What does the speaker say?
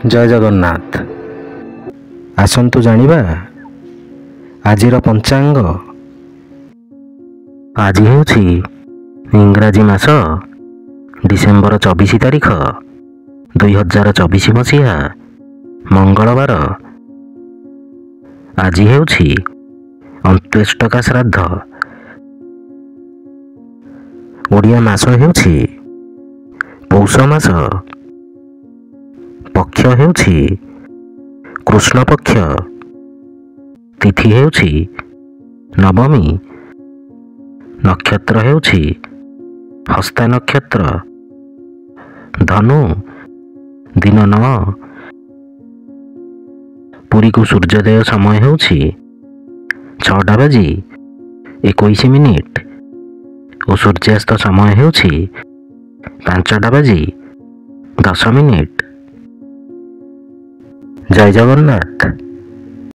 जय जगन्नाथ। आसंतु जानिबा आजिर पंचांग। आज हेउछि इंग्राजी मास डिसेम्बर 24 तारिख 2024 मसीहा मंगलवार। आज हेउछि अंत्येष्टका श्राद्ध। ओडिया मास हेउछि पौष मास। पक्ष हेउछि कृष्ण पक्ष। तिथि हेउछि नवमी। नक्षत्र हेउछि हस्ता नक्षत्र। धनु दिन 9। पुरी को सूर्योदय समय हेउछि 6:21 और सूर्यास्त समय हेउछि 5:10। जय जगन्नाथ।